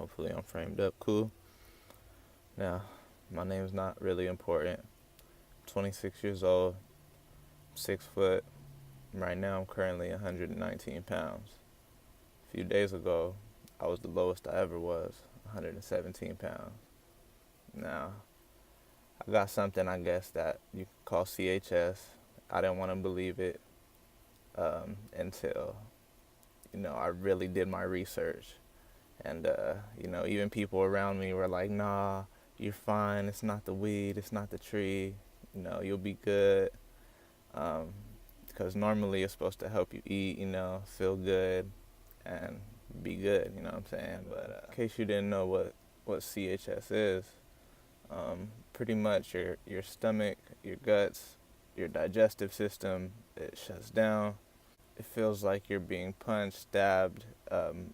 Hopefully I'm framed up cool. Now, my name's not really important. 26 years old, 6 foot. Right now I'm currently 119 pounds. A few days ago, I was the lowest I ever was, 117 pounds. Now, I got something, I guess, that you could call CHS. I didn't want to believe it until, I really did my research. And, even people around me were like, nah, you're fine. It's not the weed. It's not the tree. You'll be good. Because normally it's supposed to help you eat, feel good and be good, you know what I'm saying? But in case you didn't know what CHS is, pretty much your stomach, your guts, your digestive system, it shuts down. It feels like you're being punched, stabbed,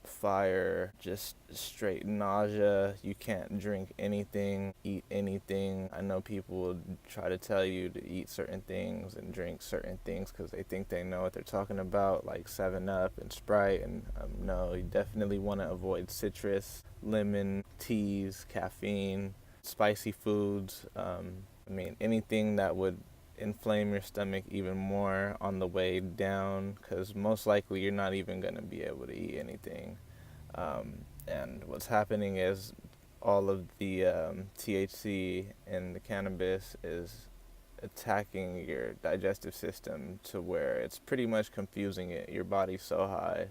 fire, just straight nausea. You can't drink anything, eat anything. I know people will try to tell you to eat certain things and drink certain things because they think they know what they're talking about, like 7-Up and Sprite. And no, you definitely want to avoid citrus, lemon, teas, caffeine, spicy foods. Anything that would inflame your stomach even more on the way down, because most likely you're not even going to be able to eat anything. And what's happening is all of the THC in the cannabis is attacking your digestive system to where it's pretty much confusing it. Your body's so high,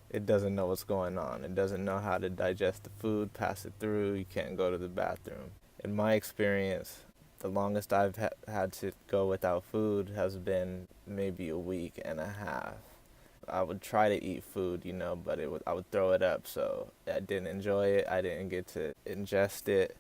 it doesn't know what's going on. It doesn't know how to digest the food, pass it through. You can't go to the bathroom. In my experience, the longest I've had to go without food has been maybe a week and a half. I would try to eat food, but I would throw it up, so I didn't enjoy it. I didn't get to ingest it.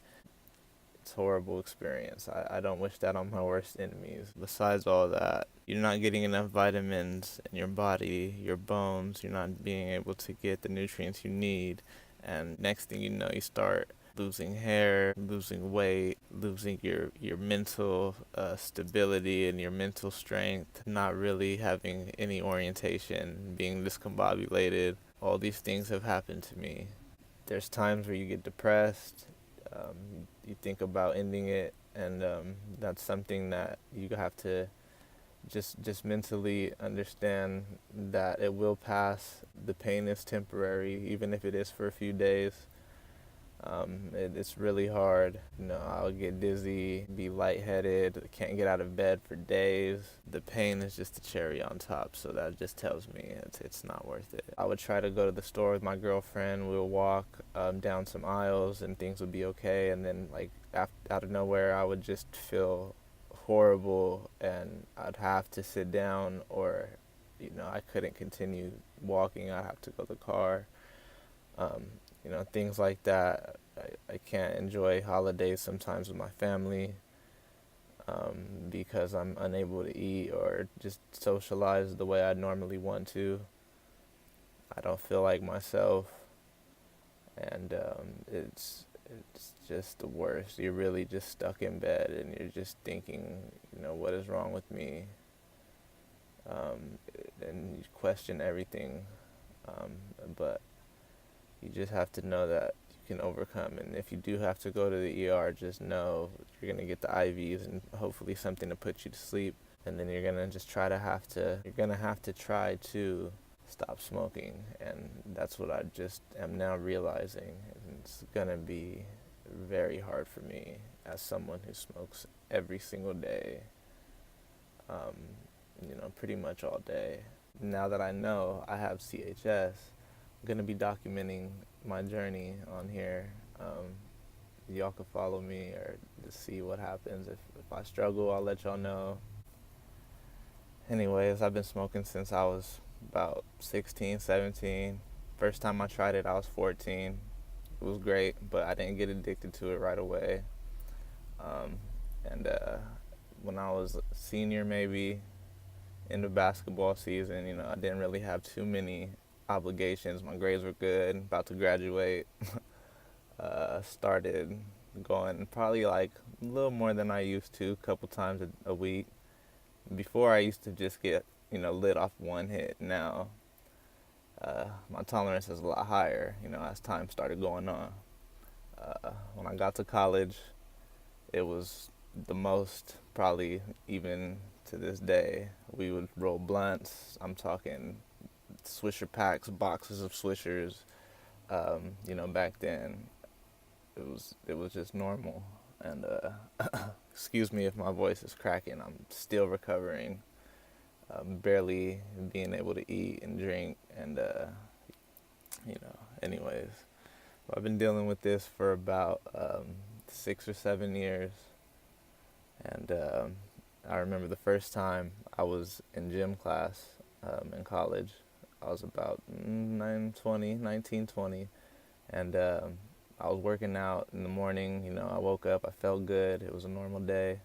It's a horrible experience. I don't wish that on my worst enemies. Besides all that, you're not getting enough vitamins in your body, your bones. You're not being able to get the nutrients you need. And next thing you know, you start losing hair, losing weight, losing your mental stability and your mental strength, not really having any orientation, being discombobulated. All these things have happened to me. There's times where you get depressed, you think about ending it, and that's something that you have to just mentally understand that it will pass. The pain is temporary, even if it is for a few days. It's really hard. I'll get dizzy, be lightheaded, can't get out of bed for days. The pain is just the cherry on top, so that just tells me it's not worth it. I would try to go to the store with my girlfriend. We'll walk down some aisles and things would be okay, and then out of nowhere I would just feel horrible and I'd have to sit down, or I couldn't continue walking. I'd have to go to the car. Things like that. I can't enjoy holidays sometimes with my family because I'm unable to eat or just socialize the way I normally want to. I don't feel like myself, and it's just the worst. You're really just stuck in bed and you're just thinking, what is wrong with me? And you question everything, but you just have to know that you can overcome. And if you do have to go to the ER, just know you're going to get the IVs and hopefully something to put you to sleep. And then you're going to just try to stop smoking. And that's what I just am now realizing. And it's going to be very hard for me as someone who smokes every single day, pretty much all day. Now that I know I have CHS, I'm going to be documenting my journey on here. Y'all can follow me or just see what happens. If I struggle, I'll let y'all know. Anyways, I've been smoking since I was about 16, 17. First time I tried it, I was 14. It was great, but I didn't get addicted to it right away. And when I was a senior, maybe, in the basketball season, I didn't really have too many obligations. My grades were good, about to graduate. Started going probably like a little more than I used to, a couple times a week. Before I used to just get, lit off one hit. Now, my tolerance is a lot higher, as time started going on. When I got to college, it was the most, probably even to this day. We would roll blunts. I'm talking Swisher packs, boxes of Swishers. Back then it was just normal. And excuse me if my voice is cracking. I'm still recovering, barely being able to eat and drink, and anyways. I've been dealing with this for about 6 or 7 years, and I remember the first time I was in gym class in college. I was about 19, 20, and I was working out in the morning. I woke up, I felt good. It was a normal day,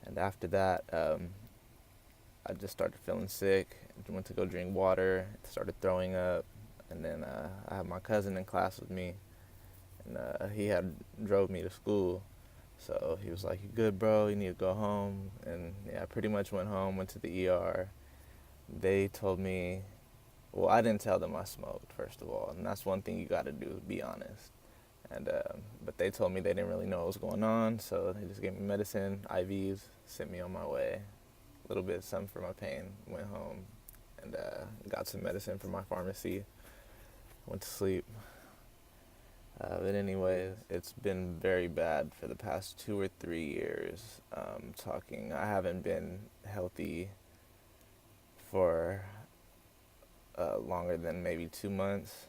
and after that, I just started feeling sick. Went to go drink water, started throwing up, and then I had my cousin in class with me, and he had drove me to school. So he was like, "You good, bro? You need to go home." And yeah, I pretty much went home, went to the ER. They told me, well, I didn't tell them I smoked, first of all, and that's one thing you got to do, be honest. And but they told me they didn't really know what was going on, so they just gave me medicine, IVs, sent me on my way. A little bit of something for my pain. Went home and got some medicine from my pharmacy. Went to sleep. But anyways, it's been very bad for the past 2 or 3 years. I haven't been healthy for longer than maybe 2 months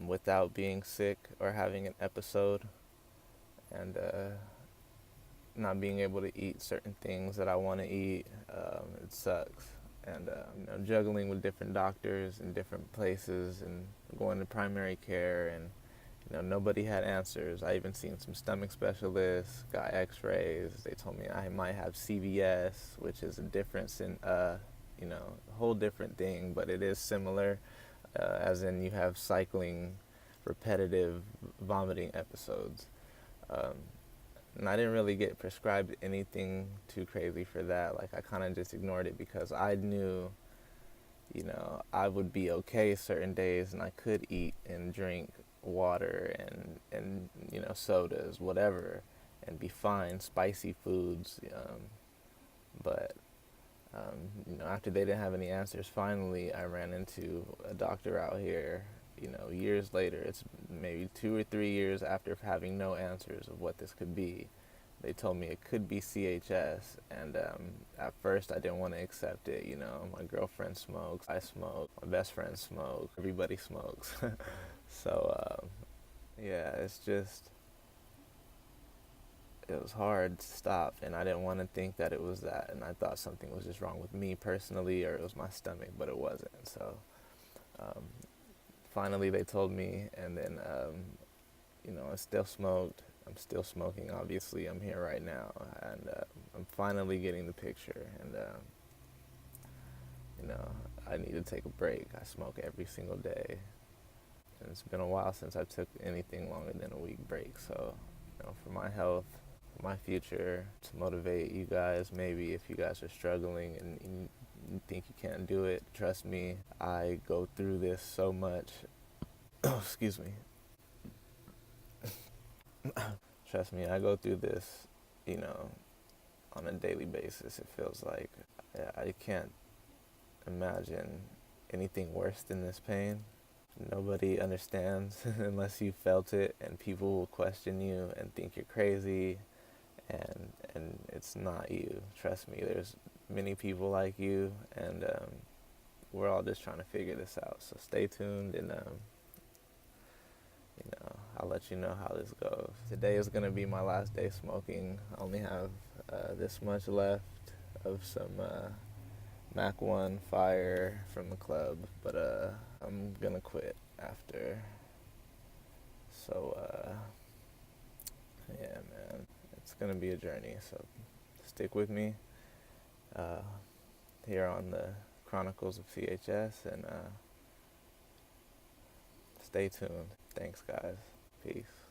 without being sick or having an episode, and not being able to eat certain things that I want to eat. It sucks. And juggling with different doctors in different places and going to primary care, and nobody had answers. I even seen some stomach specialists, got x-rays. They told me I might have CVS, which is a difference in, a whole different thing, but it is similar, as in you have cycling, repetitive vomiting episodes. And I didn't really get prescribed anything too crazy for that. Like, I kind of just ignored it because I knew, I would be okay certain days and I could eat and drink water and sodas, whatever, and be fine, spicy foods. But after they didn't have any answers, finally I ran into a doctor out here, years later. It's maybe 2 or 3 years after having no answers of what this could be. They told me it could be CHS, and at first I didn't want to accept it. My girlfriend smokes, I smoke, my best friend smokes, everybody smokes. So yeah, it was hard to stop, and I didn't want to think that it was that, and I thought something was just wrong with me personally, or it was my stomach, but it wasn't. So finally they told me, and then I still smoked. I'm still smoking, obviously. I'm here right now, and I'm finally getting the picture, and I need to take a break. I smoke every single day, and it's been a while since I took anything longer than a week break. So for my health, for my future, to motivate you guys, maybe if you guys are struggling and you think you can't do it, trust me, I go through this so much. Excuse me. Trust me, I go through this, on a daily basis. It feels like I can't imagine anything worse than this pain. Nobody understands unless you felt it, and people will question you and think you're crazy, and it's not you. Trust me, there's many people like you, and we're all just trying to figure this out. So stay tuned, and I'll let you know how this goes. Today is going to be my last day smoking. I only have this much left of some Mac 1 Fire from the club, but I'm going to quit after. So, yeah, man, it's going to be a journey, so stick with me here on the Chronicles of CHS, and stay tuned. Thanks, guys. Peace.